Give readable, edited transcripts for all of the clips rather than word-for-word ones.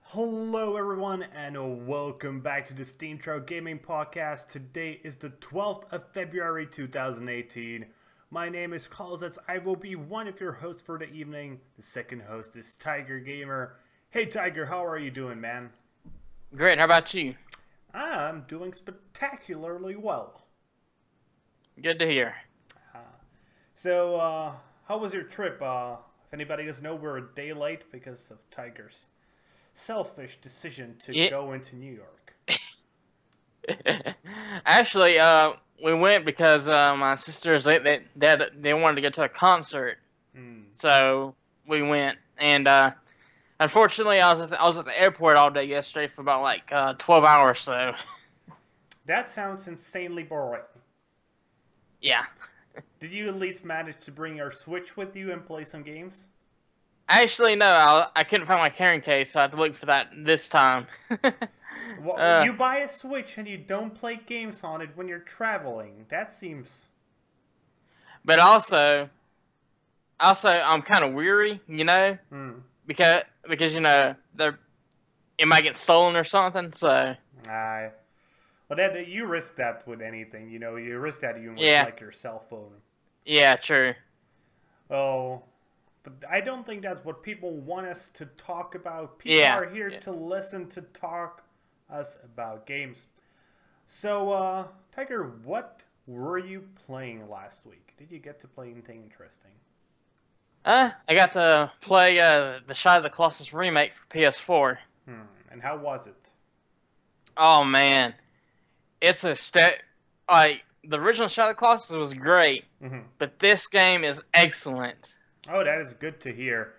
Hello everyone and welcome back to the SteemTrail Gaming podcast. Today is the 12th of February 2018. My name is Kralizec. I will be one of your hosts for the evening. The second host is Tygergamer. Hey Tiger, how are you doing, man? Great, how about you? I'm doing spectacularly well. Good to hear. So, how was your trip? If anybody doesn't know, we're a day late because of Tiger's selfish decision to go into New York. Actually, we went because my sisters they wanted to go to a concert, so we went. And unfortunately, I was at the airport all day yesterday for about like 12 hours. So that sounds insanely boring. Yeah. Did you at least manage to bring your Switch with you and play some games? Actually, no, I couldn't find my carrying case, so I had to look for that this time. Well, you buy a Switch and you don't play games on it when you're traveling. That seems... But also I'm kind of weary, you know? Because you know, it might get stolen or something, so... Well, you risk that with anything, you know? You risk that even with, like, your cell phone. Yeah, true. Oh... But I don't think that's what people want us to talk about. People are here to listen to talk us about games. So, Tiger, what were you playing last week? Did you get to play anything interesting? I got to play the Shadow of the Colossus remake for PS4. And how was it? Oh man, it's a like the original Shadow of the Colossus was great, but this game is excellent. Oh, that is good to hear.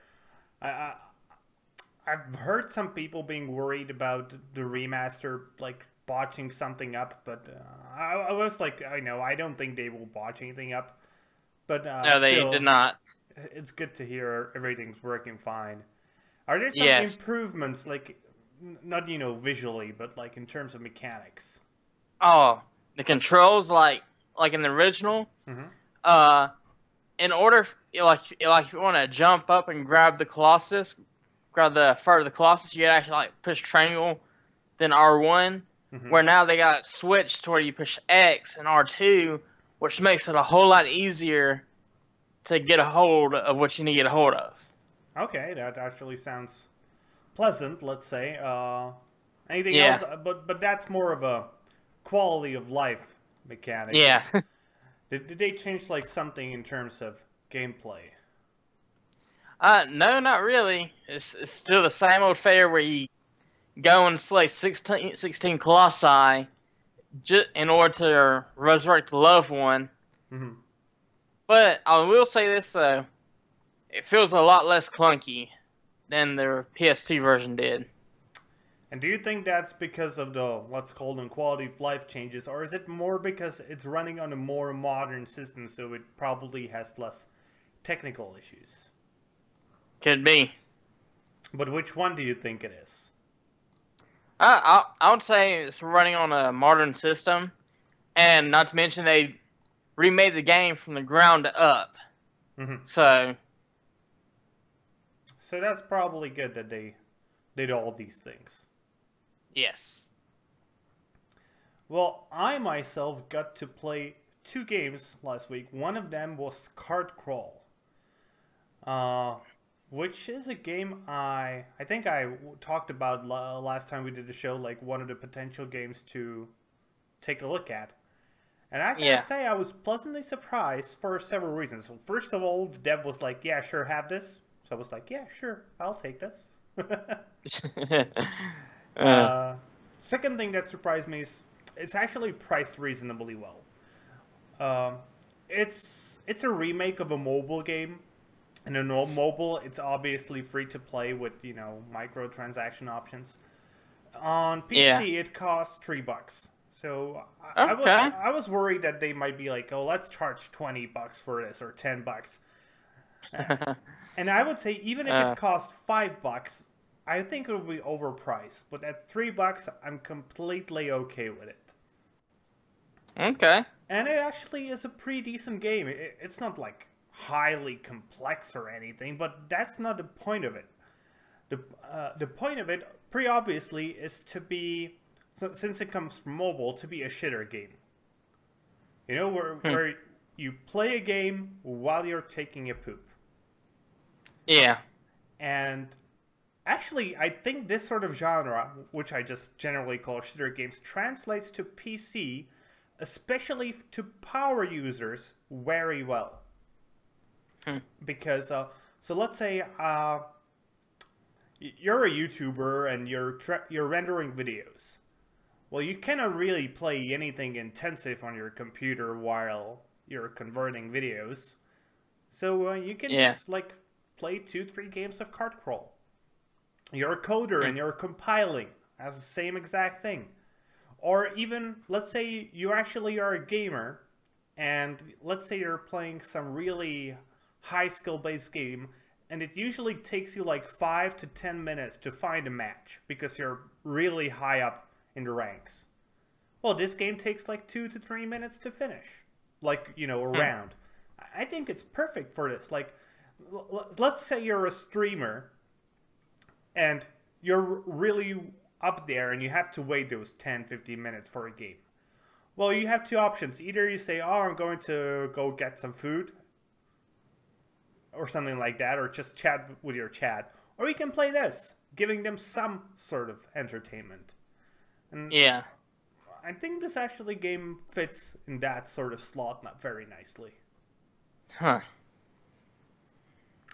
I've heard some people being worried about the remaster, like, botching something up, but I was like, I don't think they will botch anything up. But no, they did not. It's good to hear everything's working fine. Are there some improvements, like, not, visually, but, like, in terms of mechanics? Oh, the controls, like in the original, in order, like if you want to jump up and grab the Colossus, grab the fur of the Colossus, you actually like push triangle, then R1. Where now they got it switched to where you push X and R2, which makes it a whole lot easier to get a hold of what you need to get a hold of. Okay, that actually sounds pleasant. Let's say. Anything else? But that's more of a quality of life mechanic. Yeah. Did they change, like, something in terms of gameplay? No, not really. It's still the same old fare where you go and slay 16 Colossi in order to resurrect the loved one. But I will say this, though. It feels a lot less clunky than the PS2 version did. And do you think that's because of the, let's call them, quality of life changes, or is it more because it's running on a more modern system, so it probably has less technical issues? Could be. But which one do you think it is? I would say it's running on a modern system, and not to mention they remade the game from the ground up. So that's probably good that they did all these things. Yes. Well, I myself got to play 2 games last week. One of them was Card Crawl, which is a game I think I talked about last time we did the show, like one of the potential games to take a look at. And I gotta say, I was pleasantly surprised for several reasons. So first of all, the dev was like, yeah, sure, have this. So I was like, yeah, sure, I'll take this. Second thing that surprised me is it's actually priced reasonably well. It's a remake of a mobile game. And in mobile, it's obviously free to play with, microtransaction options. On PC, it costs $3. So I was worried that they might be like, oh, let's charge $20 for this or $10. And I would say even if it cost $5, I think it would be overpriced. But at $3, I'm completely okay with it. Okay. And it actually is a pretty decent game. It's not like highly complex or anything, but that's not the point of it. The point of it, pretty obviously, is to be, since it comes from mobile, to be a shitter game. You know, where you play a game while you're taking a poop. Yeah. And actually, I think this sort of genre, which I just generally call shitter games, translates to PC, especially to power users, very well. Because, so let's say you're a YouTuber and you're rendering videos. Well, you cannot really play anything intensive on your computer while you're converting videos. So you can just like play 2-3 games of card crawl. You're a coder and you're compiling. That's the same exact thing. Or even, let's say you actually are a gamer, and let's say you're playing some really high skill based game, and it usually takes you like 5 to 10 minutes to find a match because you're really high up in the ranks. Well, this game takes like 2 to 3 minutes to finish. Like, you know, a round. I think it's perfect for this. Like, let's say you're a streamer and you're really up there and you have to wait those 10-15 minutes for a game. Well, you have two options. Either you say, oh, I'm going to go get some food or something like that, or just chat with your chat. Or you can play this, giving them some sort of entertainment. And yeah. I think this actually game fits in that sort of slot not very nicely. Huh.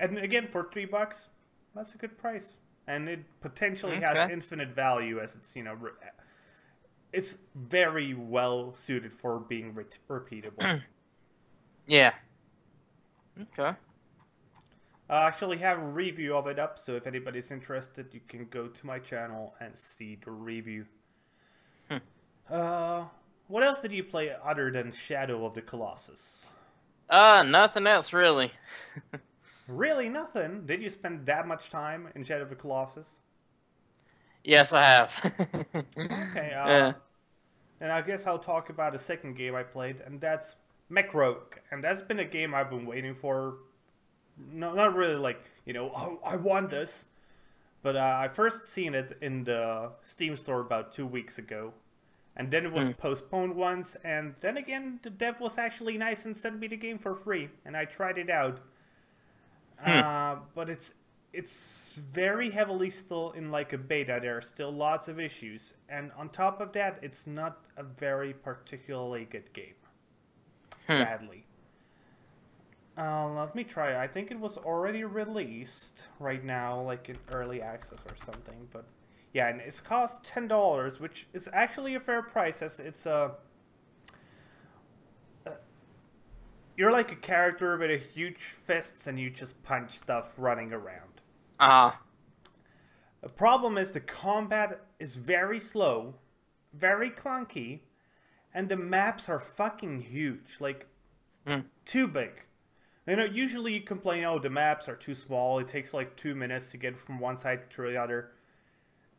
And again, for $3, that's a good price. And it potentially has infinite value, as it's, you know, it's very well suited for being repeatable. Yeah. Okay. I actually have a review of it up, so if anybody's interested, you can go to my channel and see the review. What else did you play other than Shadow of the Colossus? Nothing else really. Really nothing? Did you spend that much time in Shadow of the Colossus? Yes, I have. Okay, and I guess I'll talk about a second game I played, and that's Mech Rogue. And that's been a game I've been waiting for. No, not really like, you know, oh, I want this. But I first seen it in the Steam store about 2 weeks ago. And then it was postponed once, and then again, the dev was actually nice and sent me the game for free, and I tried it out. But it's very heavily still in like a beta. There are still lots of issues, and on top of that, it's not a very particularly good game. Sadly. Let me try. I think it was already released right now, like in early access or something, but yeah, and it's cost $10, which is actually a fair price, as it's you're like a character with a huge fists and you just punch stuff running around. The problem is the combat is very slow, very clunky, and the maps are fucking huge, like too big. You know, usually you complain, oh, the maps are too small, it takes like 2 minutes to get from one side to the other.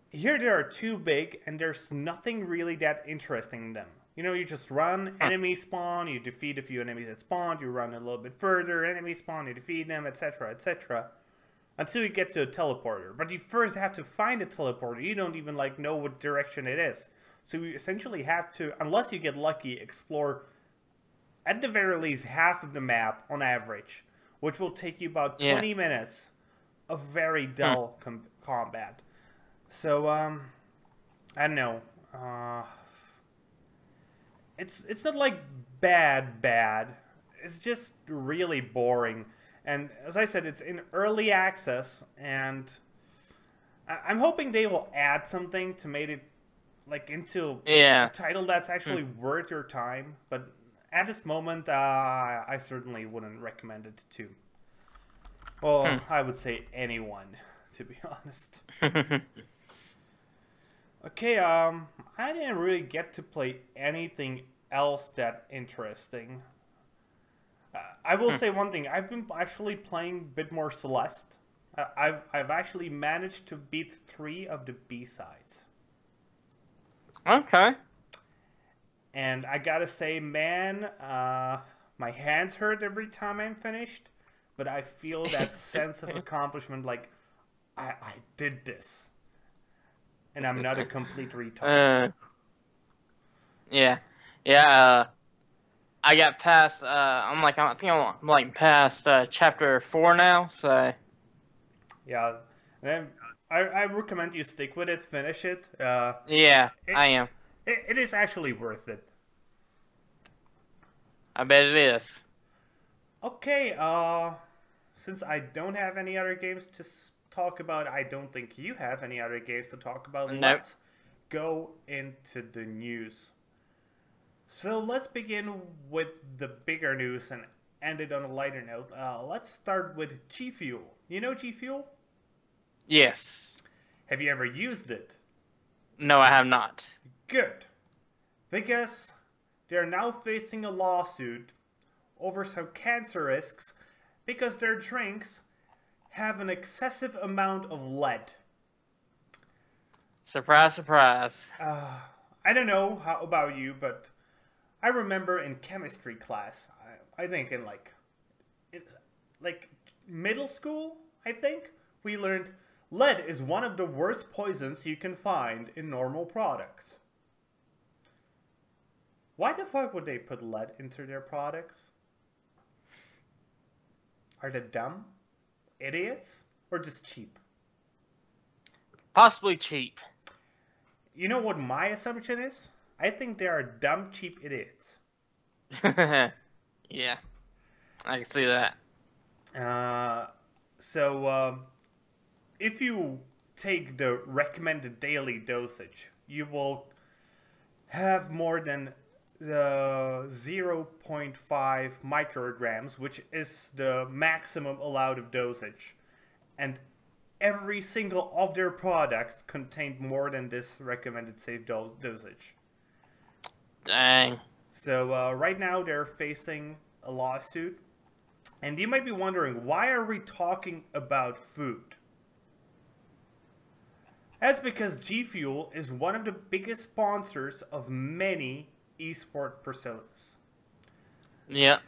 Here they are too big, and there's nothing really that interesting in them. You know, you just run, enemies spawn, you defeat a few enemies that spawned, you run a little bit further, enemies spawn, you defeat them, etc., etc. Until you get to a teleporter. But you first have to find a teleporter. You don't even, like, know what direction it is. So you essentially have to, unless you get lucky, explore at the very least half of the map on average, which will take you about 20 minutes of very dull combat. So, I don't know. It's not like bad. It's just really boring. And as I said, it's in early access, and I'm hoping they will add something to make it like into a title that's actually worth your time. But at this moment, I certainly wouldn't recommend it to. Well, I would say anyone, to be honest. Okay, I didn't really get to play anything else that interesting. I will say one thing. I've been actually playing a bit more Celeste. I've actually managed to beat 3 of the B-sides. Okay. And I gotta say, man, my hands hurt every time I'm finished, but I feel that sense of accomplishment, like, I did this. And I'm not a complete retard. Yeah. Yeah, I got past, I think I'm like past chapter 4 now, so. Yeah. And I recommend you stick with it, finish it. Yeah, I am. It is actually worth it. I bet it is. Okay, since I don't have any other games to talk about, I don't think you have any other games to talk about. Nope. Let's go into the news. So let's begin with the bigger news and end it on a lighter note. Let's start with G Fuel. You know G Fuel? Yes. Have you ever used it? No, I have not. Good. Because they're now facing a lawsuit over some cancer risks because their drinks have an excessive amount of lead. Surprise, surprise. I don't know how about you, but I remember in chemistry class, I think in like middle school, I think, we learned lead is one of the worst poisons you can find in normal products. Why the fuck would they put lead into their products? Are they dumb? Idiots? Or just cheap? Possibly cheap. You know what my assumption is? I think they are dumb, cheap idiots. Yeah. I can see that. If you take the recommended daily dosage, you will have more than the 0.5 micrograms, which is the maximum allowed of dosage. And every single of their products contained more than this recommended safe dosage. Dang. So right now they're facing a lawsuit. And you might be wondering, why are we talking about food? That's because G Fuel is one of the biggest sponsors of many esport personas. Yeah.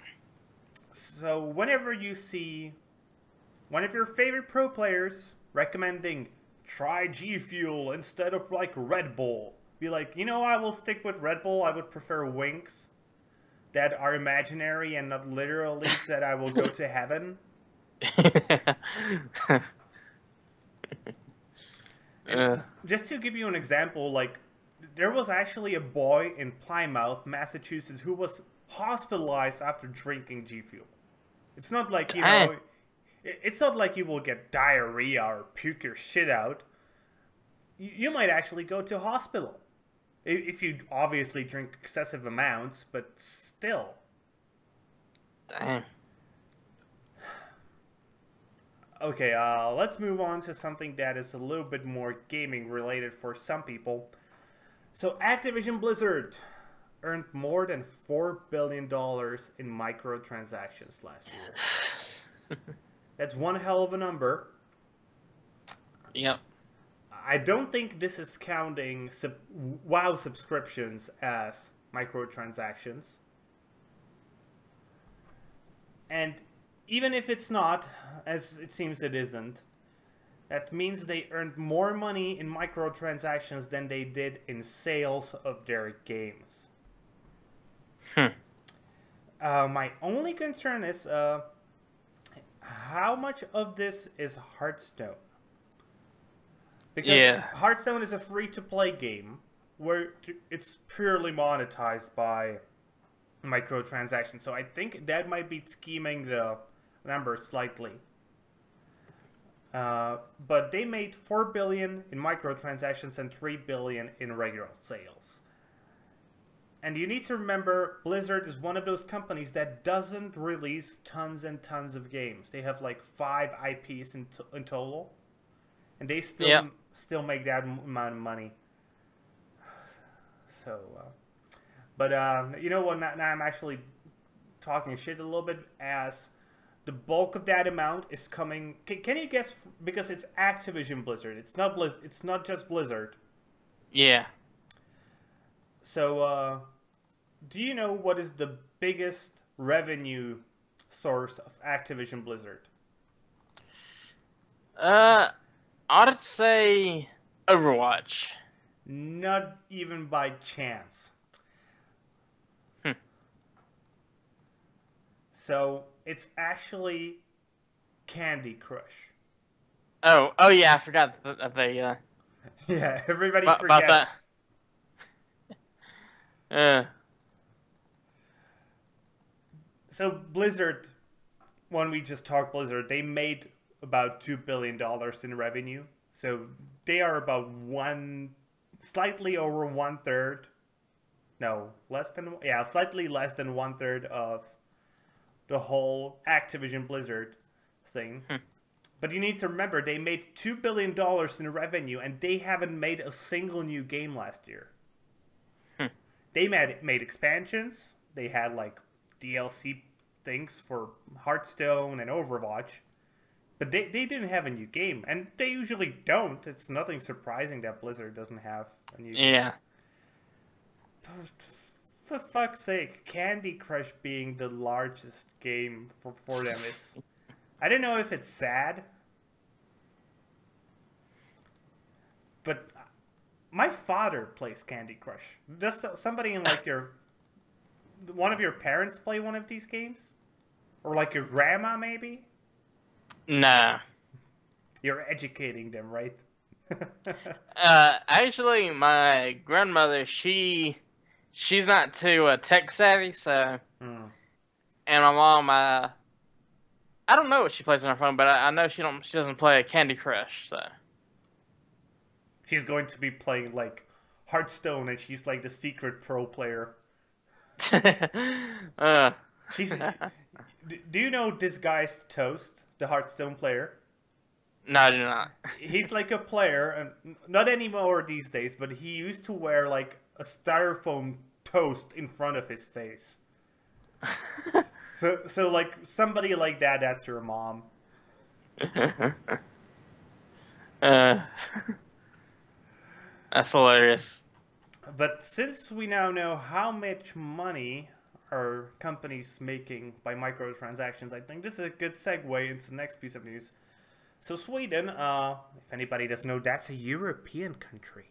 So whenever you see one of your favorite pro players recommending try G Fuel instead of like Red Bull, be like, you know, I will stick with Red Bull. I would prefer winks that are imaginary and not literally that I will go to heaven. Just to give you an example, like, there was actually a boy in Plymouth, Massachusetts, who was hospitalized after drinking G Fuel. It's not like, you know, it's not like you will get diarrhea or puke your shit out. You might actually go to hospital. If you obviously drink excessive amounts, but still. Dang. Okay, let's move on to something that is a little bit more gaming related for some people. So Activision Blizzard earned more than $4 billion in microtransactions last year. That's one hell of a number. Yep. I don't think this is counting WoW subscriptions as microtransactions. And even if it's not, as it seems it isn't, that means they earned more money in microtransactions than they did in sales of their games. My only concern is how much of this is Hearthstone? Because Hearthstone is a free-to-play game where it's purely monetized by microtransactions. So I think that might be scheming the number slightly. But they made $4 billion in microtransactions and $3 billion in regular sales. And you need to remember, Blizzard is one of those companies that doesn't release tons and tons of games. They have like 5 IPs in total. And they still make that amount of money. So, but you know what? Now I'm actually talking shit a little bit, as the bulk of that amount is coming. Can you guess? Because it's Activision Blizzard. It's not just Blizzard. Yeah. So do you know what is the biggest revenue source of Activision Blizzard? I'd say Overwatch. Not even by chance. Hmm. So it's actually Candy Crush. Oh yeah, I forgot that they Yeah, everybody about forgets. that. So Blizzard, when we just talked Blizzard, they made about $2 billion in revenue. So they are about slightly over 1/3. No, less than, yeah, slightly less than 1/3 of the whole Activision Blizzard thing. Hmm. But you need to remember, they made $2 billion in revenue, and they haven't made a single new game last year. Hmm. They made expansions. They had like DLC things for Hearthstone and Overwatch. But they didn't have a new game, and they usually don't. It's nothing surprising that Blizzard doesn't have a new game. Yeah. For fuck's sake, Candy Crush being the largest game for them is... I don't know if it's sad, but my father plays Candy Crush. Does somebody in like one of your parents play one of these games? Or like your grandma, maybe? Nah. You're educating them, right? Actually, my grandmother, she's not too tech savvy, so. Mm. And my mom, I don't know what she plays on her phone, but I know she doesn't play Candy Crush, so. She's going to be playing like Hearthstone, and she's like the secret pro player. She's. Do you know Disguised Toast, the Hearthstone player? No, I do not. He's like a player, and not anymore these days, but he used to wear like a styrofoam toast in front of his face. So like somebody like that, that's your mom. That's hilarious. But since we now know how much money are companies making by microtransactions, I think this is a good segue into the next piece of news. So Sweden, if anybody doesn't know, that's a European country,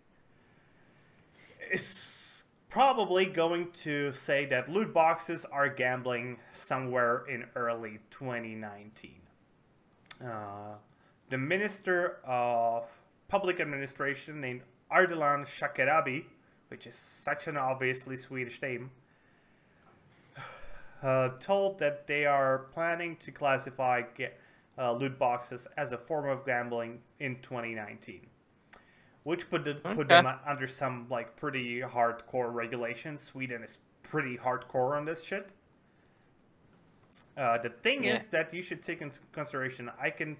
is probably going to say that loot boxes are gambling somewhere in early 2019. The Minister of Public Administration named Ardalan Shekarabi, which is such an obviously Swedish name, told that they are planning to classify loot boxes as a form of gambling in 2019, which put them under some like pretty hardcore regulations. Sweden is pretty hardcore on this shit. The thing is that you should take into consideration, I can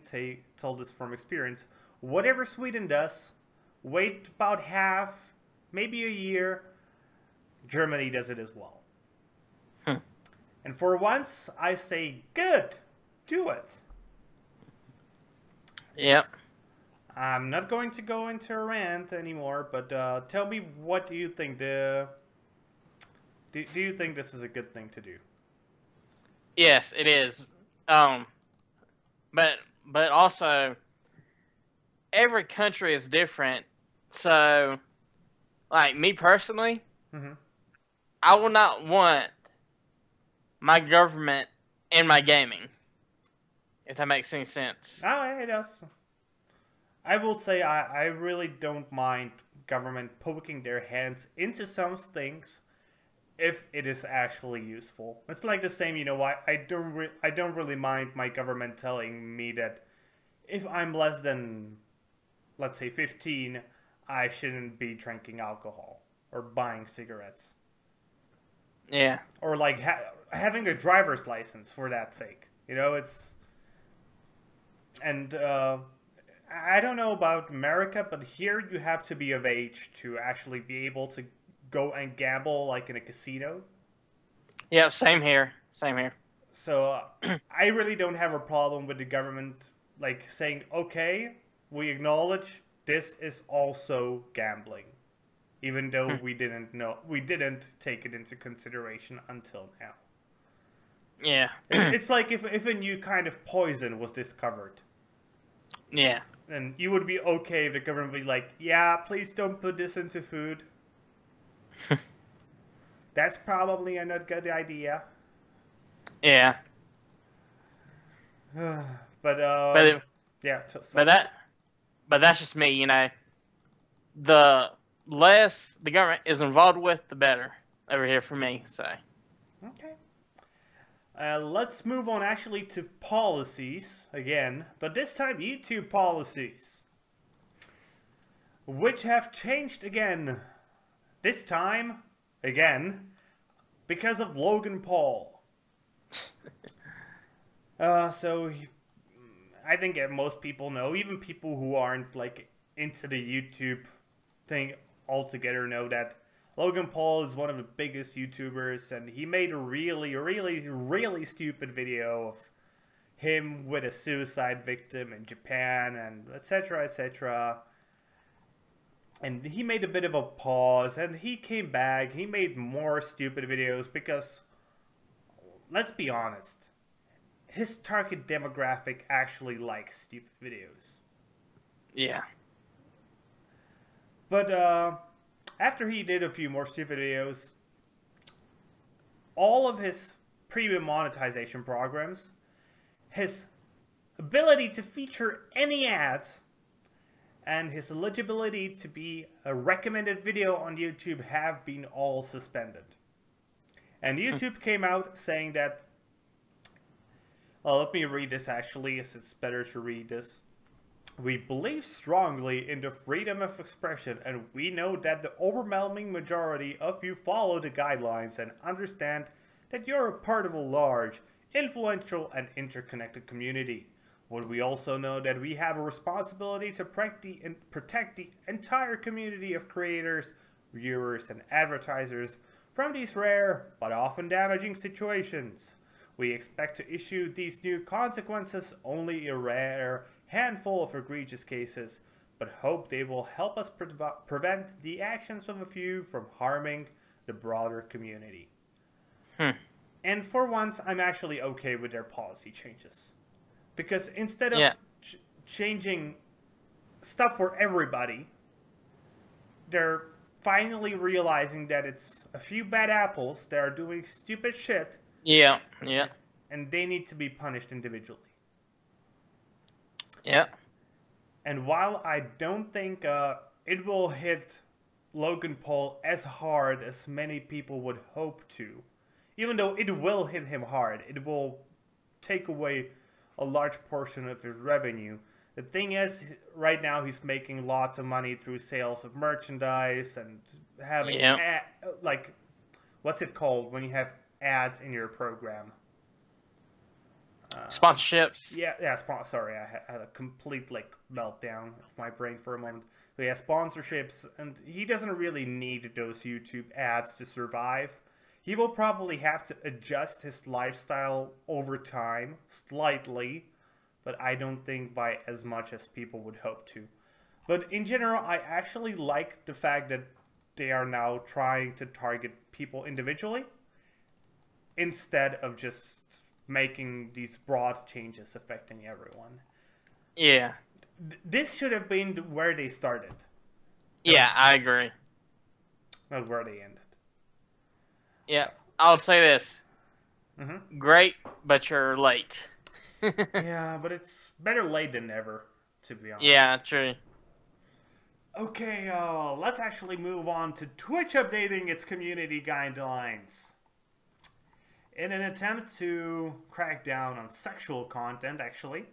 tell this from experience, whatever Sweden does, wait about half, maybe a year, Germany does it as well. And for once, I say, good, do it. Yep. I'm not going to go into a rant anymore, but tell me, what do you think? Do you think this is a good thing to do? Yes, it is. But also, every country is different. So, like me personally, I will not want my government in my gaming. If that makes any sense. Oh, it does. I will say I really don't mind government poking their hands into some things if it is actually useful. It's like the same, you know, I don't really mind my government telling me that if I'm less than, let's say, 15, I shouldn't be drinking alcohol or buying cigarettes. Yeah. Or like having a driver's license for that sake. You know, it's... And I don't know about America, but here you have to be of age to actually be able to go and gamble like in a casino. Yeah, same here. Same here. So I really don't have a problem with the government like saying, okay, we acknowledge this is also gambling. even though we didn't take it into consideration until now. Yeah. It's like if a new kind of poison was discovered. Yeah. And you would be okay if the government would be like, yeah, please don't put this into food. That's probably a not good idea. Yeah. But yeah. But that's just me, you know. The less the government is involved with, the better over here for me. So. Okay. Let's move on actually to policies again, but this time YouTube policies, which have changed again. This time, again, because of Logan Paul. So I think most people know, even people who aren't like into the YouTube thing altogether know that Logan Paul is one of the biggest YouTubers, and he made a really stupid video of him with a suicide victim in Japan, and etc, etc. And he made a bit of a pause, and he came back. He made more stupid videos because, let's be honest, his target demographic actually likes stupid videos. Yeah. But after he did a few more stupid videos, all of his premium monetization programs, his ability to feature any ads, and his eligibility to be a recommended video on YouTube have been all suspended. And YouTube came out saying that, let me read this actually, as it's better to read this. We believe strongly in the freedom of expression, and we know that the overwhelming majority of you follow the guidelines and understand that you're a part of a large, influential, and interconnected community. But we also know that we have a responsibility to protect the entire community of creators, viewers, and advertisers from these rare but often damaging situations. We expect to issue these new consequences only in a rare handful of egregious cases, but hope they will help us prevent the actions of a few from harming the broader community. And for once, I'm actually okay with their policy changes. Because instead of changing stuff for everybody, they're finally realizing that it's a few bad apples that are doing stupid shit. Yeah. And they need to be punished individually. Yeah. And while I don't think it will hit Logan Paul as hard as many people would hope to, even though it will hit him hard, it will take away a large portion of his revenue. The thing is, right now he's making lots of money through sales of merchandise and having like, what's it called when you have ads in your program? Sponsorships. Yeah. Sorry, I had a complete meltdown of my brain for a moment. So yeah, sponsorships, and he doesn't really need those YouTube ads to survive. He will probably have to adjust his lifestyle over time, slightly, but I don't think by as much as people would hope to. But in general, I actually like the fact that they are now trying to target people individually, instead of just making these broad changes affecting everyone. Yeah. This should have been where they started. Yeah, I agree. Not where they ended. Yeah, I'll say this. Mm-hmm. Great, but you're late. Yeah, but it's better late than never, to be honest. Yeah, true. Okay, let's actually move on to Twitch updating its community guidelines. In an attempt to crack down on sexual content, actually,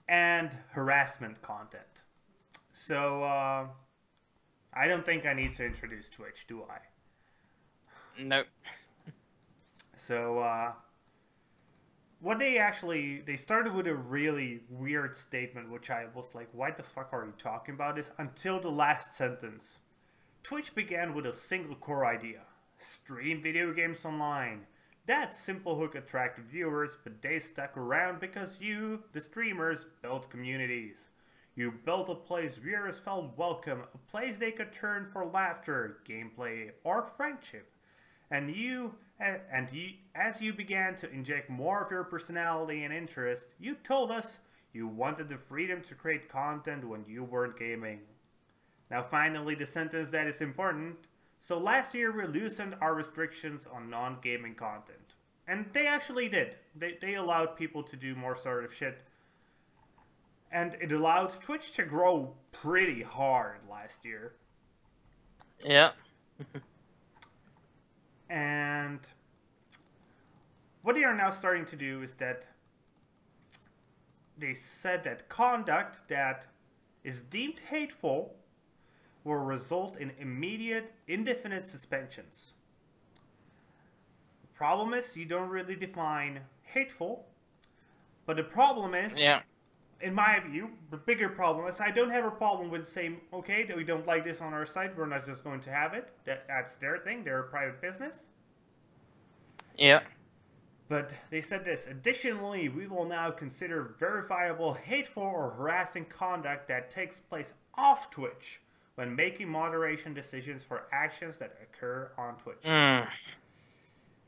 and harassment content. So, I don't think I need to introduce Twitch, do I? Nope. So, what they started with a really weird statement, which I was like, why the fuck are you talking about this? Until the last sentence. Twitch began with a single core idea. Stream video games online. That simple hook attracted viewers, but they stuck around because you, the streamers, built communities. You built a place viewers felt welcome, a place they could turn for laughter, gameplay, or friendship. And as you began to inject more of your personality and interest, you told us you wanted the freedom to create content when you weren't gaming. Now finally, the sentence that is important. So last year we loosened our restrictions on non-gaming content. And they actually did. They allowed people to do more sort of shit. And it allowed Twitch to grow pretty hard last year. Yeah. And what they are now starting to do is that they said that conduct that is deemed hateful will result in immediate, indefinite suspensions. The problem is you don't really define hateful, but the problem is, in my view, the bigger problem is I don't have a problem with saying, okay, that we don't like this on our site, we're not just going to have it. That's their thing, they're a private business. Yeah. But they said this, additionally, we will now consider verifiable hateful or harassing conduct that takes place off Twitch when making moderation decisions for actions that occur on Twitch.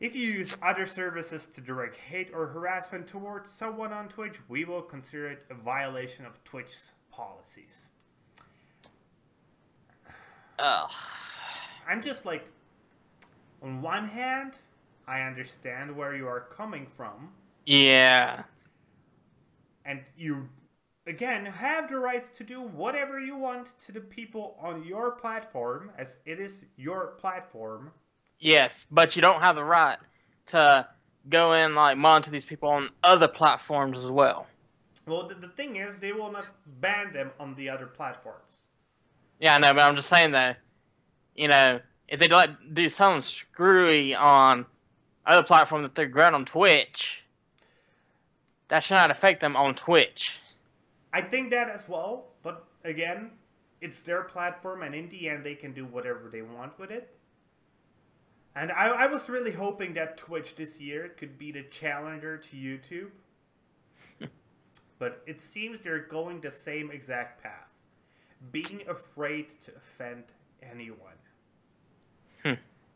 If you use other services to direct hate or harassment towards someone on Twitch, we will consider it a violation of Twitch's policies. I'm just like, on one hand, I understand where you are coming from. Yeah. And you, again, have the right to do whatever you want to the people on your platform, as it is your platform. Yes, but you don't have the right to go in, like, monitor these people on other platforms as well. Well, the thing is, they will not ban them on the other platforms. Yeah, I know, but I'm just saying that, you know, if they do something screwy on other platform that they're great on Twitch, that should not affect them on Twitch. I think that as well, but again, it's their platform, and in the end, they can do whatever they want with it. And I was really hoping that Twitch this year could be the challenger to YouTube. But it seems they're going the same exact path. Being afraid to offend anyone.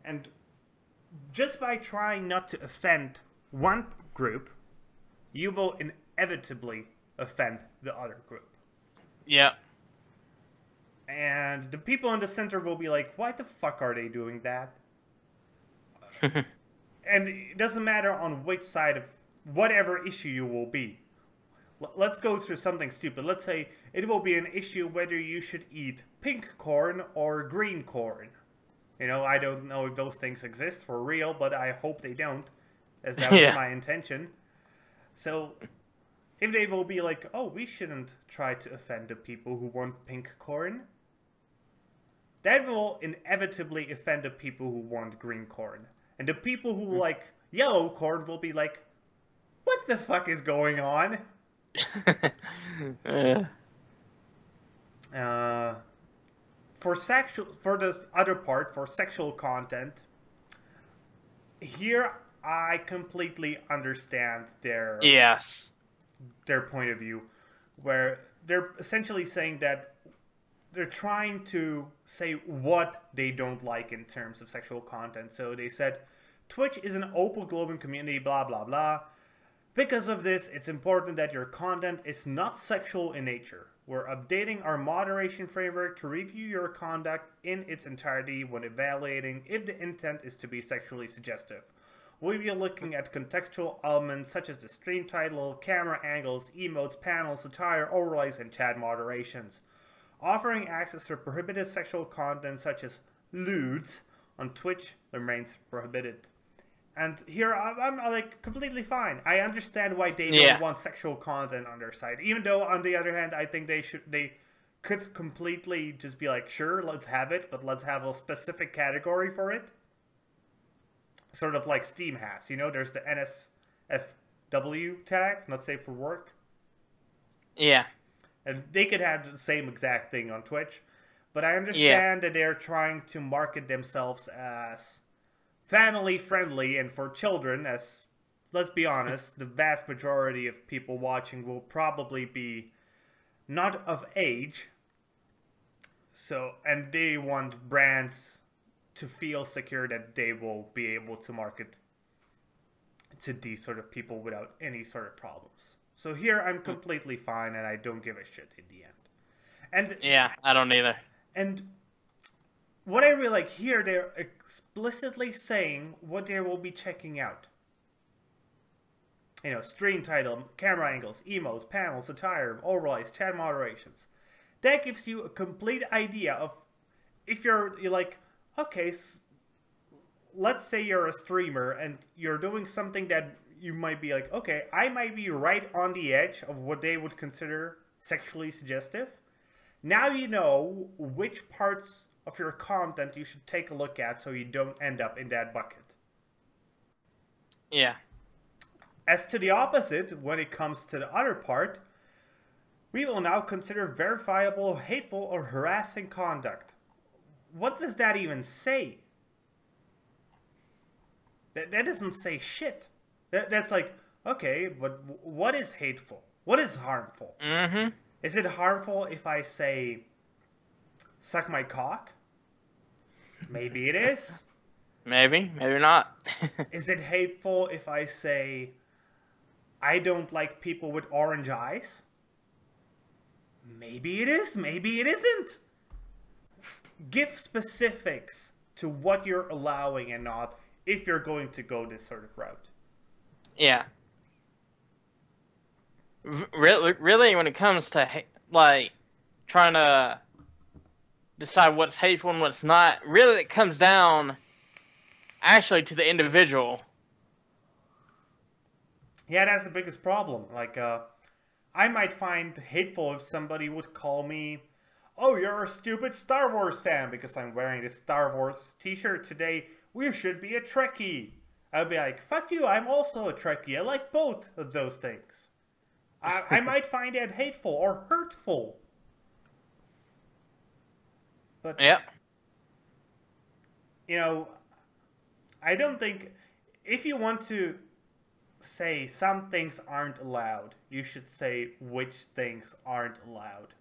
And just by trying not to offend one group, you will inevitably offend the other group. Yeah. And the people in the center will be like, why the fuck are they doing that? And it doesn't matter on which side of whatever issue you will be. Let's go through something stupid. Let's say it will be an issue whether you should eat pink corn or green corn. You know, I don't know if those things exist for real, but I hope they don't, as that was my intention. So, if they will be like, oh, we shouldn't try to offend the people who want pink corn, that will inevitably offend the people who want green corn. And the people who like yellow corn will be like, what the fuck is going on? For the other part, for sexual content, here I completely understand their point of view, where they're essentially saying that they're trying to say what they don't like in terms of sexual content. So they said, Twitch is an open global community, blah, blah, blah. Because of this, it's important that your content is not sexual in nature. We're updating our moderation framework to review your conduct in its entirety when evaluating if the intent is to be sexually suggestive. We'll be looking at contextual elements such as the stream title, camera angles, emotes, panels, attire, overlays, and chat moderations. Offering access to prohibited sexual content such as lewds on Twitch remains prohibited. And here I'm like completely fine. I understand why they don't want sexual content on their site. Even though on the other hand, I think they could completely just be like, sure, let's have it, but let's have a specific category for it. Sort of like Steam has, you know, there's the NSFW tag, not safe for work. Yeah. And they could have the same exact thing on Twitch. But I understand that they're trying to market themselves as family friendly and for children, as, let's be honest, the vast majority of people watching will probably be not of age. So, and they want brands to feel secure that they will be able to market to these sort of people without any sort of problems. So here I'm completely fine and I don't give a shit in the end. And yeah, I don't either. And what I really like here, they're explicitly saying what they will be checking out. You know, stream title, camera angles, emotes, panels, attire, overlays, chat moderations. That gives you a complete idea of if you're like, okay, let's say you're a streamer and you're doing something that you might be like, okay, I might be right on the edge of what they would consider sexually suggestive. Now you know which parts of your content you should take a look at so you don't end up in that bucket. Yeah. As to the opposite, when it comes to the other part, we will now consider verifiable, hateful, or harassing conduct. What does that even say? That doesn't say shit. That's like, okay, but what is hateful? What is harmful? Mm-hmm. Is it harmful if I say, suck my cock? Maybe it is. Maybe not. Is it hateful if I say, I don't like people with orange eyes? Maybe it is, maybe it isn't. Give specifics to what you're allowing and not if you're going to go this sort of route. Yeah. Really, when it comes to like trying to decide what's hateful and what's not, really it comes down actually to the individual. Yeah, that's the biggest problem. Like, I might find hateful if somebody would call me, oh, you're a stupid Star Wars fan because I'm wearing this Star Wars t-shirt today. We should be a Trekkie. I'd be like, fuck you, I'm also a Trekkie. I like both of those things. I might find that hateful or hurtful. But, yeah. You know, I don't think, if you want to say some things aren't allowed, you should say which things aren't allowed.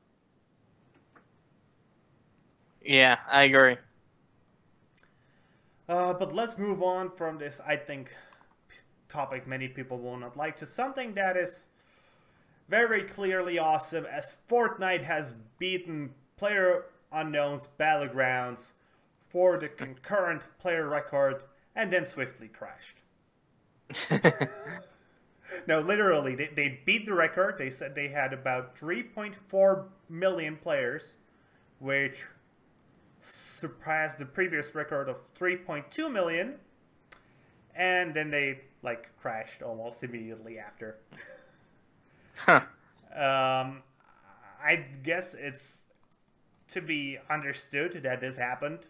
Yeah, I agree. But let's move on from this, I think, topic many people will not like, to something that is very clearly awesome, as Fortnite has beaten PlayerUnknown's Battlegrounds for the concurrent player record and then swiftly crashed. No, literally, they beat the record. They said they had about 3.4 million players, which surpassed the previous record of 3.2 million, and then they like crashed almost immediately after. Huh. I guess it's to be understood that this happened,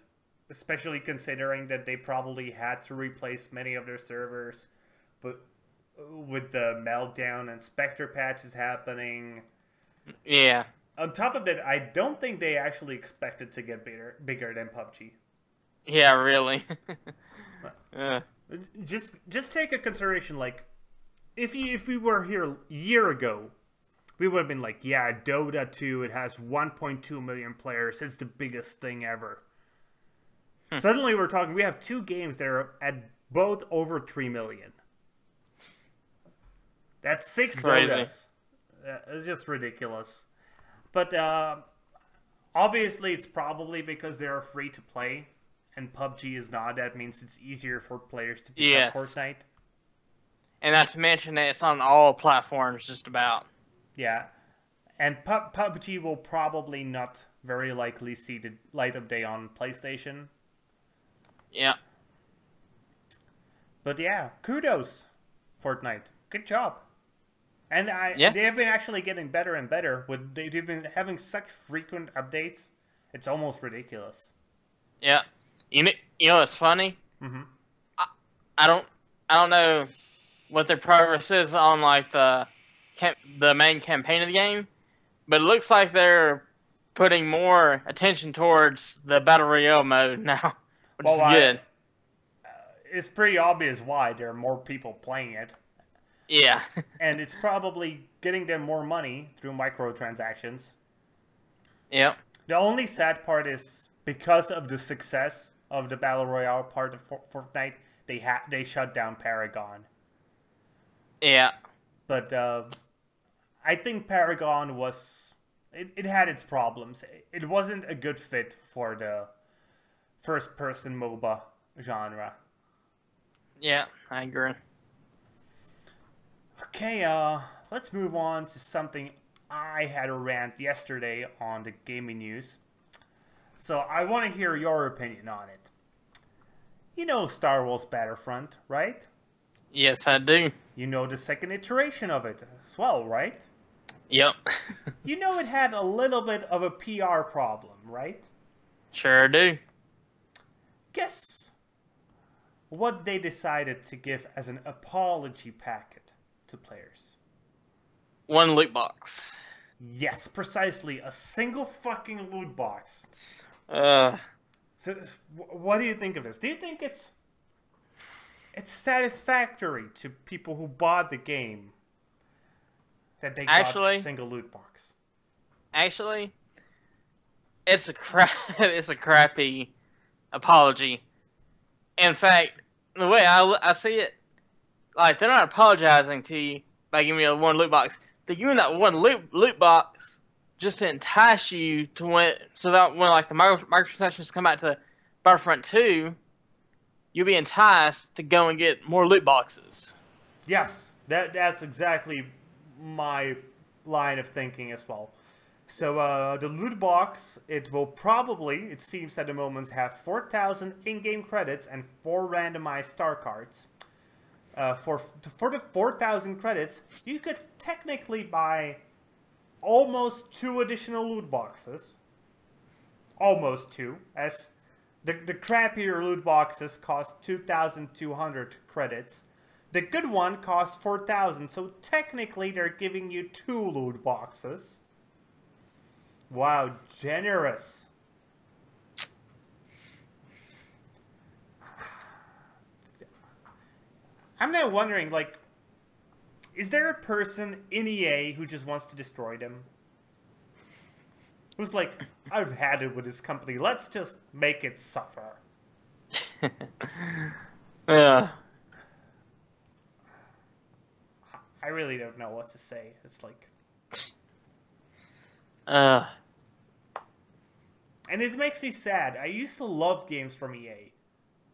especially considering that they probably had to replace many of their servers, but with the Meltdown and Spectre patches happening. Yeah. On top of that, I don't think they actually expected to get bigger than PUBG. Yeah, really. Just take a consideration, like, if we were here a year ago, we would have been like, yeah, Dota 2, it has 1.2 million players, it's the biggest thing ever. Suddenly we're talking, we have two games that are at both over 3 million. That's 6 Dotas. It's just ridiculous. But obviously it's probably because they're free to play and PUBG is not. That means it's easier for players to pick up Fortnite. And not to mention that it's on all platforms just about. Yeah. And PUBG will probably not very likely see the light of day on PlayStation. Yeah. But yeah, kudos, Fortnite. Good job. And they have been actually getting better and better. They've been having such frequent updates. It's almost ridiculous. Yeah. You know what's funny? Mm-hmm. I don't know what their progress is on like the main campaign of the game, but it looks like they're putting more attention towards the Battle Royale mode now, which is good. It's pretty obvious why. There are more people playing it. Yeah. And it's probably getting them more money through microtransactions. Yep. The only sad part is because of the success of the Battle Royale part of Fortnite, they shut down Paragon. Yeah. But I think Paragon was... It had its problems. It wasn't a good fit for the first-person MOBA genre. Yeah, I agree. Okay, let's move on to something I had a rant yesterday on the gaming news. So I want to hear your opinion on it. You know Star Wars Battlefront, right? Yes, I do. You know the second iteration of it as well, right? Yep. You know it had a little bit of a PR problem, right? Sure do. Guess what they decided to give as an apology packet to players. One loot box. Yes, precisely. A single fucking loot box. So, what do you think of this? Do you think it's satisfactory to people who bought the game that they got a single loot box? Actually, it's a it's a crappy apology. In fact, the way I see it, like, they're not apologizing to you by giving you one loot box. They're giving that one loot box just to entice you to win, so that when, like, the microtransactions come out to Battlefront 2, you'll be enticed to go and get more loot boxes. Yes, that's exactly my line of thinking as well. So the loot box, it will probably, it seems at the moment, have 4,000 in-game credits and 4 randomized star cards. For the 4,000 credits, you could technically buy almost 2 additional loot boxes. Almost 2, as the crappier loot boxes cost 2,200 credits. The good one costs 4,000, so technically they're giving you 2 loot boxes. Wow, generous. I'm now wondering, like, is there a person in EA who just wants to destroy them? Who's like, I've had it with this company, let's just make it suffer. Yeah. I really don't know what to say. It's like... And it makes me sad. I used to love games from EA.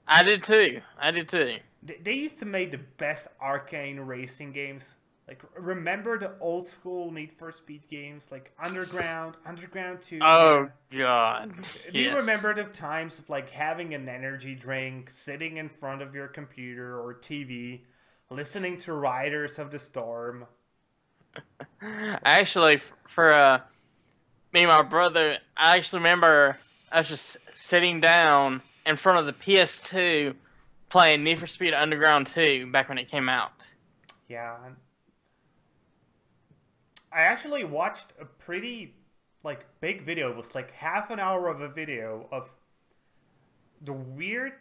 I did too. I did too. They used to make the best arcane racing games. Like, remember the old school Need for Speed games? Like Underground, Underground 2. Oh, God. Do you remember the times of, like, having an energy drink, sitting in front of your computer or TV, listening to Riders of the Storm? Actually, for me and my brother, I actually remember us just sitting down in front of the PS2 playing Need for Speed Underground 2 back when it came out. Yeah. I actually watched a pretty, like, big video. It was like half an hour of a video of the weird,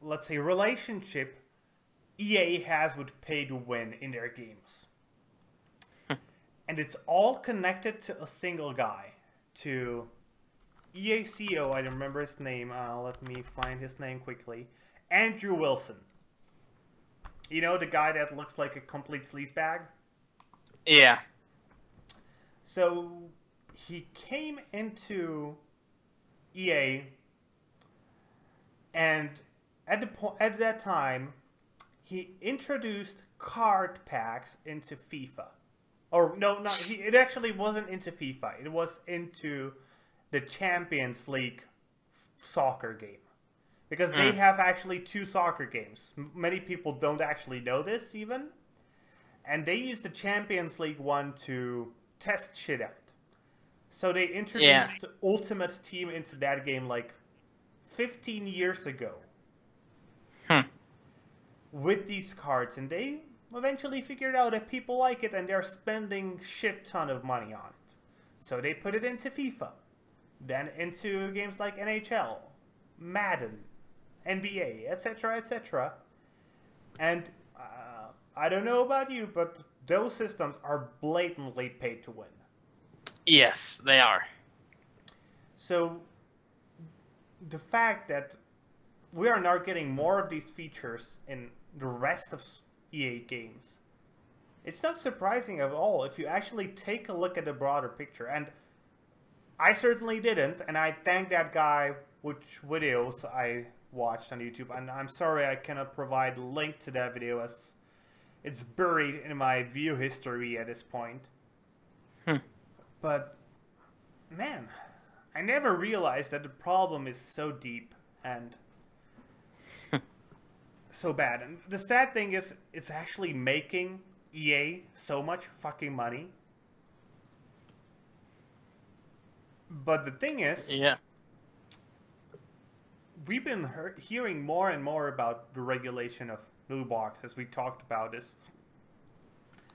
let's say, relationship EA has with pay to win in their games. And it's all connected to a single guy, to EA CEO, I don't remember his name, let me find his name quickly, Andrew Wilson. You know, the guy that looks like a complete sleazebag? Yeah. So, he came into EA, and at that time, he introduced card packs into FIFA. Or, no, it actually wasn't into FIFA. It was into the Champions League soccer game. Because they have actually 2 soccer games. Many people don't actually know this, even. And they used the Champions League one to test shit out. So they introduced Ultimate Team into that game, like, 15 years ago. With these cards. And they eventually figured out that people like it and they're spending shit ton of money on it. So they put it into FIFA. Then into games like NHL, Madden, NBA, etc., etc. And I don't know about you, but those systems are blatantly paid to win. Yes, they are. So the fact that we are now getting more of these features in the rest of EA games, it's not surprising at all if you actually take a look at the broader picture. And I certainly didn't, and I thank that guy which videos I watched on YouTube. And I'm sorry I cannot provide a link to that video as it's buried in my view history at this point. But, man, I never realized that the problem is so deep and so bad. And the sad thing is, it's actually making EA so much fucking money. But the thing is, Yeah. we've been hearing more and more about the regulation of loot box, as we talked about this.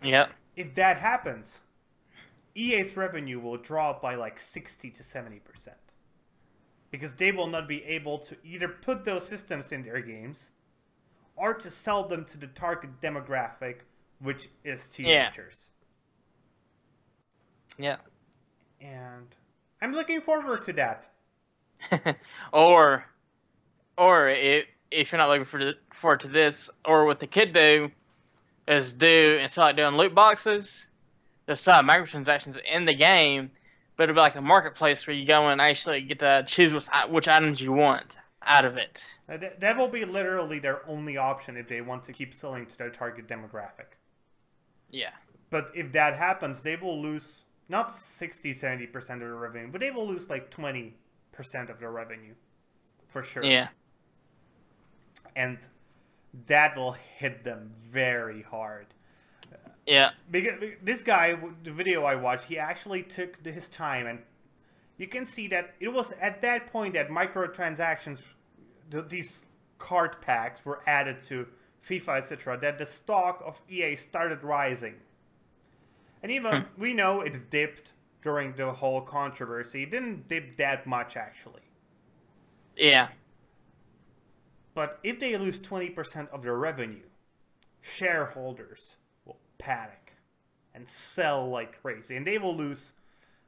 Yeah. If that happens, EA's revenue will drop by like 60 to 70%. Because they will not be able to either put those systems in their games or to sell them to the target demographic, which is teenagers. Yeah. And I'm looking forward to that. or if you're not looking forward to this, or what the kid do is instead of doing loot boxes, there's some microtransactions in the game, but it'll be like a marketplace where you go and actually get to choose which items you want out of it. That will be literally their only option if they want to keep selling to their target demographic. Yeah. But if that happens, they will lose not 60-70% of their revenue, but they will lose like 20% of their revenue. For sure. Yeah. And that will hit them very hard. Yeah. Because this guy, the video I watched, he actually took his time, and you can see that it was at that point that microtransactions, these card packs were added to FIFA, etc., that the stock of EA started rising. And even, we know it dipped during the whole controversy. It didn't dip that much, actually. Yeah. But if they lose 20% of their revenue, shareholders will panic and sell like crazy. And they will lose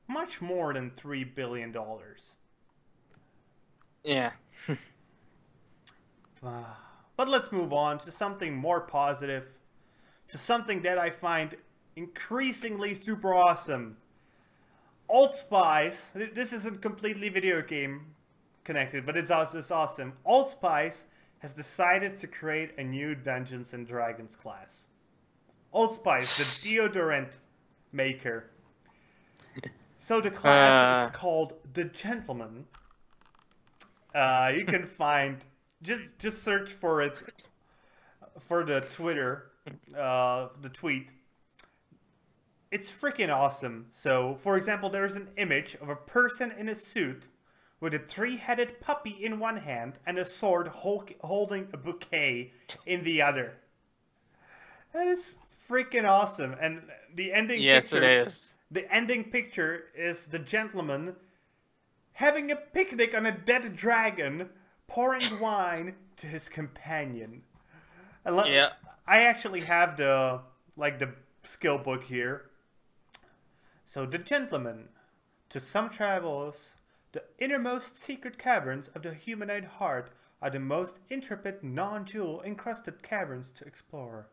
much more than $3 billion. Yeah. But let's move on to something more positive. To something that I find increasingly super awesome. Old Spice. This isn't completely video game connected, but it's also awesome. Old Spice has decided to create a new Dungeons and Dragons class. Old Spice, the deodorant maker. So the class is called the Gentleman. You can find, just search for it for the Twitter, the tweet. It's freaking awesome. So, for example, there's an image of a person in a suit with a three-headed puppy in one hand and a sword holding a bouquet in the other. That is freaking awesome. And the ending picture... Yes, it is. The ending picture is the gentleman having a picnic on a dead dragon, pouring wine to his companion. Yeah. I actually have the skill book here. So, the gentleman, to some travelers, the innermost secret caverns of the humanoid heart are the most intrepid, non-jewel encrusted caverns to explore.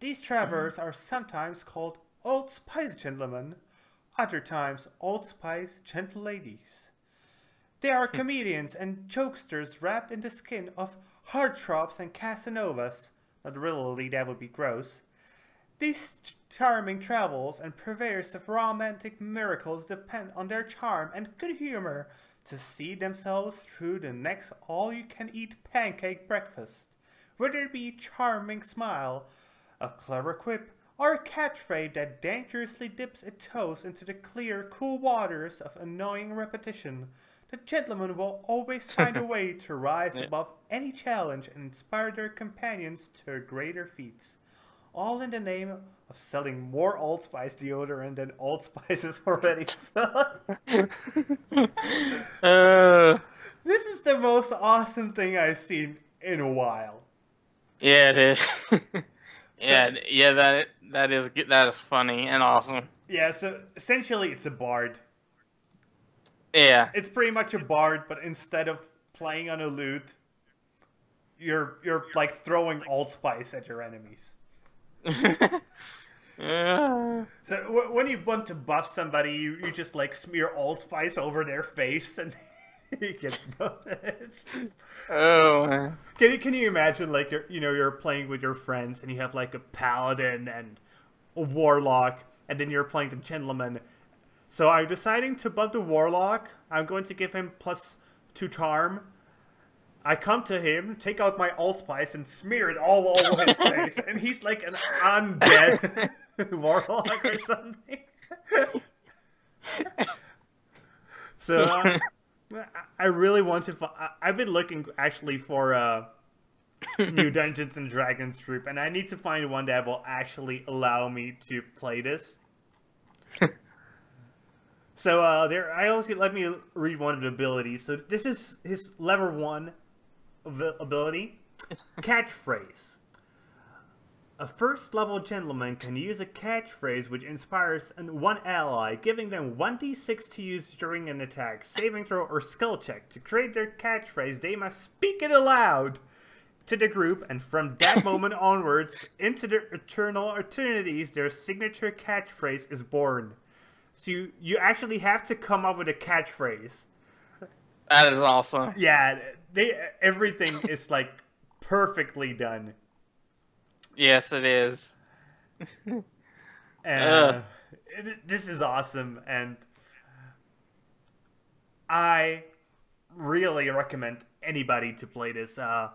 These travelers are sometimes called Old Spice gentlemen, other times Old Spice gentle ladies. They are comedians and jokesters wrapped in the skin of heartthrobs and Casanovas. Not really, that would be gross. These charming travels and purveyors of romantic miracles depend on their charm and good humor to see themselves through the next all-you-can-eat pancake breakfast. Whether it be a charming smile, a clever quip, or a catchphrase that dangerously dips its toes into the clear, cool waters of annoying repetition, the gentleman will always find a way to rise above any challenge and inspire their companions to greater feats. All in the name of selling more Old Spice deodorant than Old Spice is already selling. This is the most awesome thing I've seen in a while. Yeah, it is. Yeah, that is funny and awesome. Yeah, so essentially it's a bard. Yeah. It's pretty much a bard, but instead of playing on a lute, you're like throwing allspice at your enemies. So when you want to buff somebody, you just like smear allspice over their face and you get buffed. Oh man. Can you imagine like you're playing with your friends and you have like a paladin and a warlock and then you're playing the gentleman. So I'm deciding to buff the warlock. I'm going to give him +2 charm. I come to him, take out my allspice and smear it all over his face, and he's like an undead warlock or something. So I really want to. I've been looking actually for new Dungeons and Dragons troop, and I need to find one that will actually allow me to play this. So there, I also let me read one of the abilities. So this is his level 1 ability, catchphrase. A first level gentleman can use a catchphrase which inspires one ally, giving them 1d6 to use during an attack, saving throw, or skill check. To create their catchphrase, they must speak it aloud to the group, and from that moment onwards, into their eternal eternities, their signature catchphrase is born. So you actually have to come up with a catchphrase. That is awesome. Yeah, everything is like perfectly done. Yes, it is. And this is awesome, and I really recommend anybody to play this. The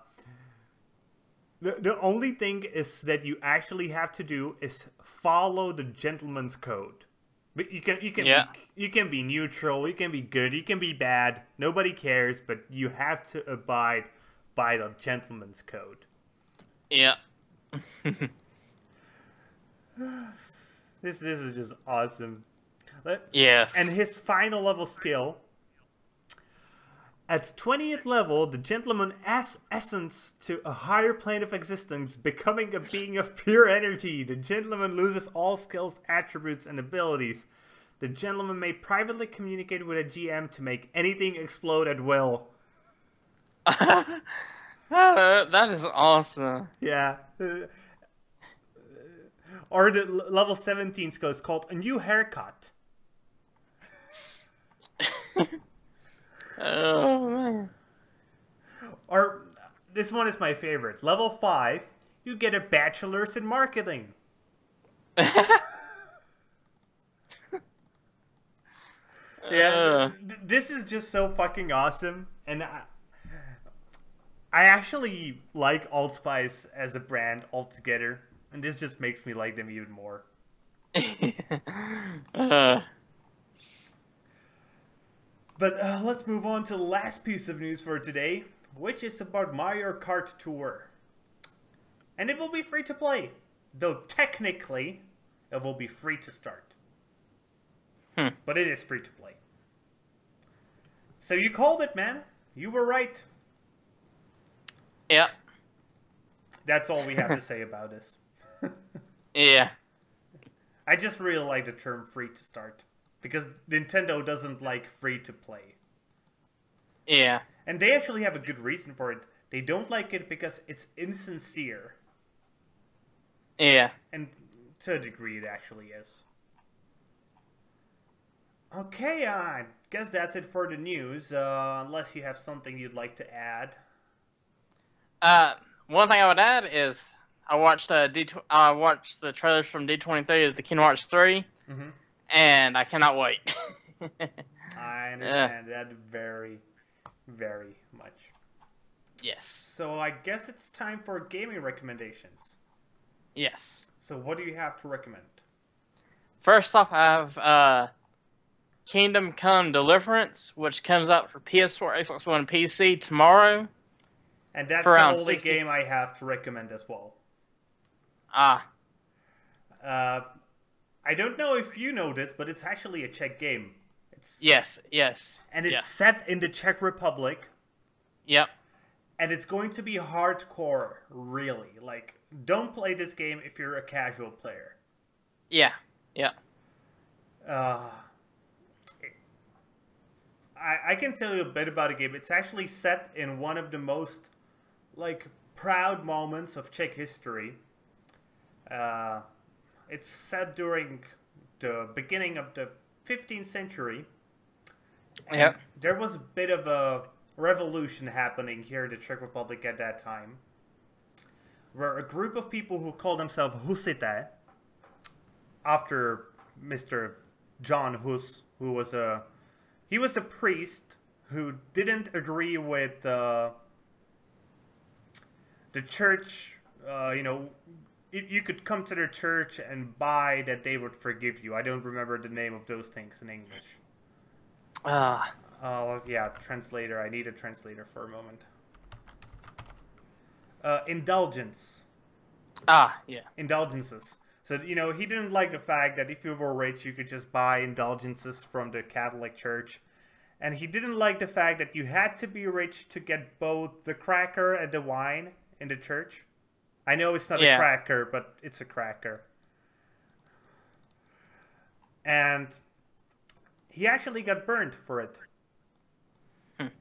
only thing is that you actually have to do is follow the gentleman's code. But you can be neutral, you can be good, you can be bad. Nobody cares, but you have to abide by the gentleman's code. Yeah. This is just awesome. Yes. And his final level skill. At 20th level, the gentleman adds essence to a higher plane of existence, becoming a being of pure energy. The gentleman loses all skills, attributes, and abilities. The gentleman may privately communicate with a GM to make anything explode at will. That is awesome. Yeah. Or the level 17 skill is called a new haircut. Oh man. Or this one is my favorite. Level 5, you get a bachelor's in marketing. Yeah, this is just so fucking awesome, and I actually like Allspice as a brand altogether, and this just makes me like them even more. But let's move on to the last piece of news for today, which is about Mario Kart Tour. And it will be free to play, though technically it will be free to start. But it is free to play. So you called it, man. You were right. Yeah. That's all we have to say about this. Yeah. I just really like the term free to start. Because Nintendo doesn't like free to play. Yeah. And they actually have a good reason for it. They don't like it because it's insincere. Yeah. And to a degree it actually is. Okay, I guess that's it for the news. Unless you have something you'd like to add. One thing I would add is I watched the trailers from D23 of the Kingdom Hearts 3, and I cannot wait. I understand that very, very much. Yes. So I guess it's time for gaming recommendations. Yes. So what do you have to recommend? First off, I have Kingdom Come Deliverance, which comes out for PS4, Xbox One, and PC tomorrow. And that's the only game I have to recommend as well. I don't know if you know this, but it's actually a Czech game. Yes. And it's set in the Czech Republic. Yep. And it's going to be hardcore, really. Like, don't play this game if you're a casual player. Yeah. Yeah. I can tell you a bit about the game. It's actually set in one of the most, like, proud moments of Czech history. It's set during the beginning of the 15th century. Yeah. There was a bit of a revolution happening here in the Czech Republic at that time, where a group of people who called themselves Husité, after Mr. John Hus, who was a priest who didn't agree with the church. You could come to their church and buy that they would forgive you. I don't remember the name of those things in English. Yeah, translator. I need a translator for a moment. Indulgence. Yeah. Indulgences. So, he didn't like the fact that if you were rich, you could just buy indulgences from the Catholic Church. And he didn't like the fact that you had to be rich to get both the cracker and the wine in the church. I know it's not a cracker, but it's a cracker. And he actually got burned for it.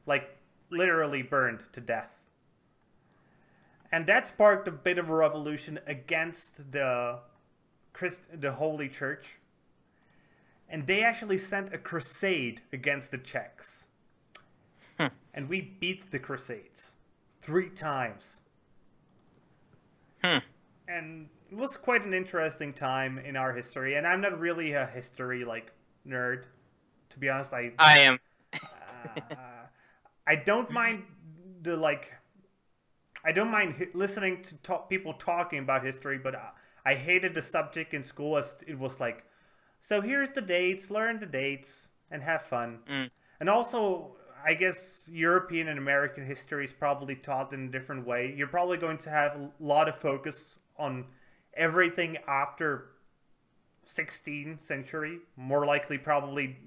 Like, literally burned to death. And that sparked a bit of a revolution against the Holy Church. And they actually sent a crusade against the Czechs. And we beat the crusades 3 times. And it was quite an interesting time in our history. And I'm not really a history, like, nerd. To be honest, I am. I don't mind I don't mind listening to people talking about history, but I hated the subject in school as it was like, so here's the dates, learn the dates, and have fun. And also, I guess European and American history is probably taught in a different way. You're probably going to have a lot of focus on everything after 16th century, more likely probably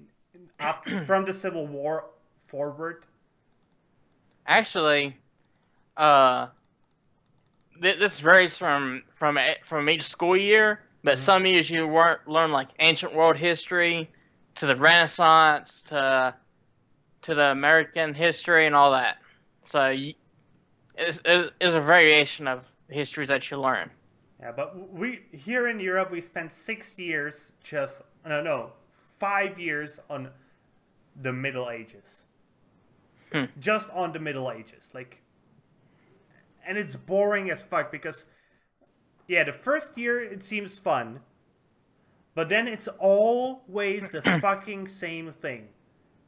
from the Civil War forward. Actually, this varies from each school year, but some years you learn like ancient world history, to the Renaissance, to the American history and all that. So it's a variation of histories that you learn. Yeah, but we here in Europe we spent 6 years 5 years on the Middle Ages. Just on the Middle Ages, like, and it's boring as fuck because, yeah, the first year it seems fun, but then it's always the fucking same thing.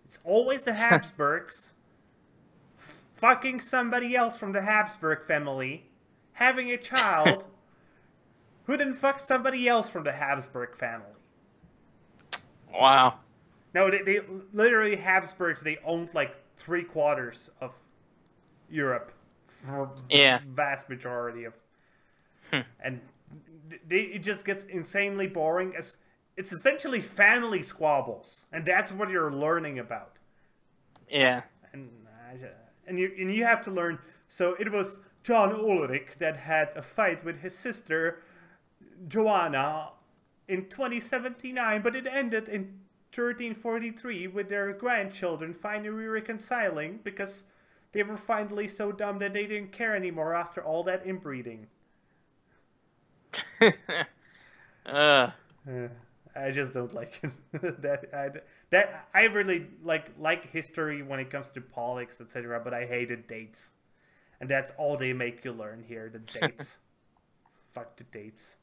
It's always the Habsburgs fucking somebody else from the Habsburg family, having a child who then fucks somebody else from the Habsburg family. Wow. No, they literally, Habsburgs, they owned like 3/4 of Europe for vast majority of, and it just gets insanely boring. As it's essentially family squabbles, and that's what you're learning about. Yeah. And you have to learn. So it was John Ulrich that had a fight with his sister Joanna in 2079, but it ended in 1343 with their grandchildren finally reconciling because they were finally so dumb that they didn't care anymore after all that inbreeding. I just don't like it. I really like history when it comes to politics, etc. But I hated dates, and that's all they make you learn here: the dates. Fuck the dates.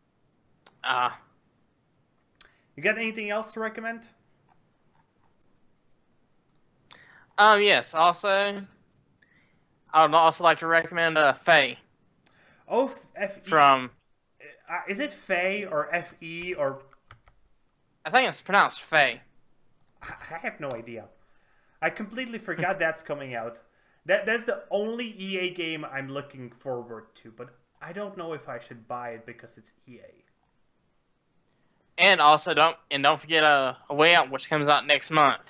You got anything else to recommend? Yes. Also, I would also like to recommend Faye. Oh, F-E. From. Is it Faye or F-E or? I think it's pronounced Faye. I have no idea. I completely forgot that's coming out. That's the only EA game I'm looking forward to, but I don't know if I should buy it because it's EA. And also don't forget A Way Out, which comes out next month.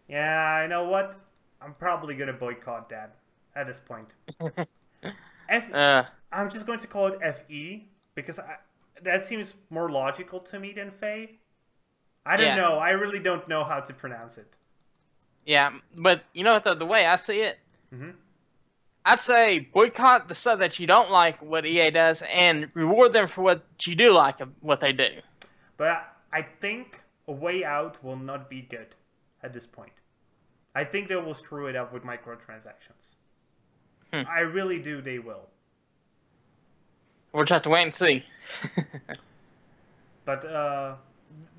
Yeah, you know what? I'm probably gonna boycott that. at this point. Uh, I'm just going to call it FE because that seems more logical to me than Faye. I don't know. I really don't know how to pronounce it. Yeah, but you know the way I see it, Mm-hmm. I'd say boycott the stuff that you don't like what EA does and reward them for what you do like what they do. But I think a way out will not be good at this point. I think they will screw it up with microtransactions. I really do. They will. We'll just have to wait and see. But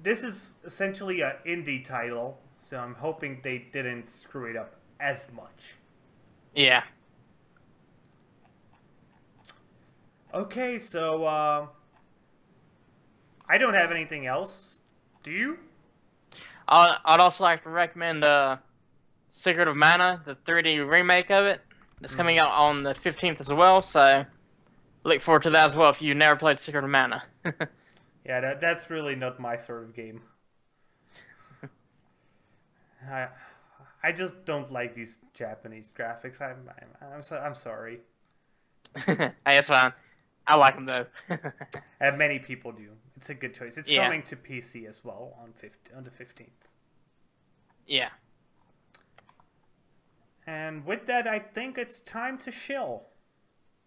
this is essentially an indie title, so I'm hoping they didn't screw it up as much. Yeah. Okay, so I don't have anything else. Do you? I'd also like to recommend Secret of Mana, the 3D remake of it. It's coming out on the 15th as well, so look forward to that as well if you never played Secret of Mana. Yeah, that's really not my sort of game. I just don't like these Japanese graphics. I'm sorry. Hey, it's fine. I like them though. And many people do. It's a good choice. It's coming to PC as well on the 15th. Yeah. And with that, I think it's time to chill.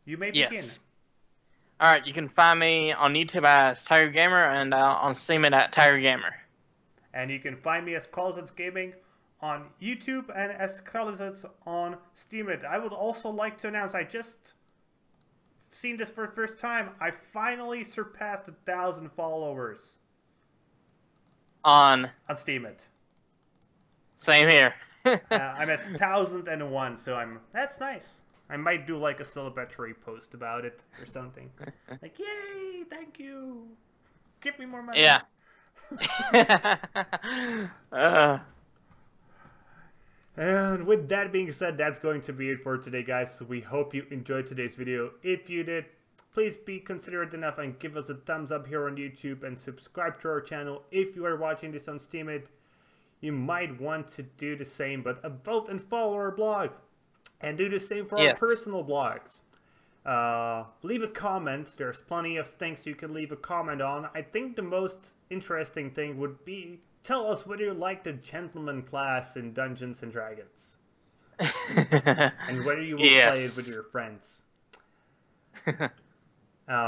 You may begin. Yes. Alright, you can find me on YouTube as Tygergamer and on Steam at Tygergamer. And you can find me as Kralizec Gaming on YouTube and as Kralizec on SteemTrail. I would also like to announce, I just seen this for the first time, I finally surpassed 1,000 followers. On SteemTrail. Same here. I'm at 1,001, so that's nice. I might do like a celebratory post about it or something. Like, yay, thank you. Give me more money. Yeah. And with that being said, that's going to be it for today, guys. So we hope you enjoyed today's video. If you did, please be considerate enough and give us a thumbs up here on YouTube and subscribe to our channel. If you are watching this on Steemit, you might want to do the same, but vote and follow our blog. And do the same for our personal blogs. Leave a comment. There's plenty of things you can leave a comment on. I think the most interesting thing would be, tell us whether you like the gentleman class in Dungeons and Dragons. And whether you will play it with your friends.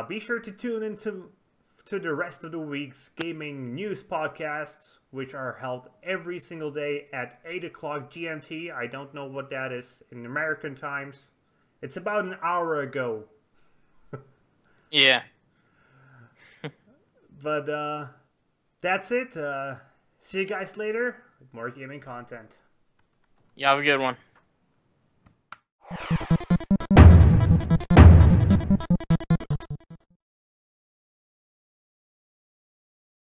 Be sure to tune into the rest of the week's gaming news podcasts, which are held every single day at 8 o'clock GMT. I don't know what that is in American times. It's about an hour ago. Yeah. But that's it. See you guys later with more gaming content. You have a good one.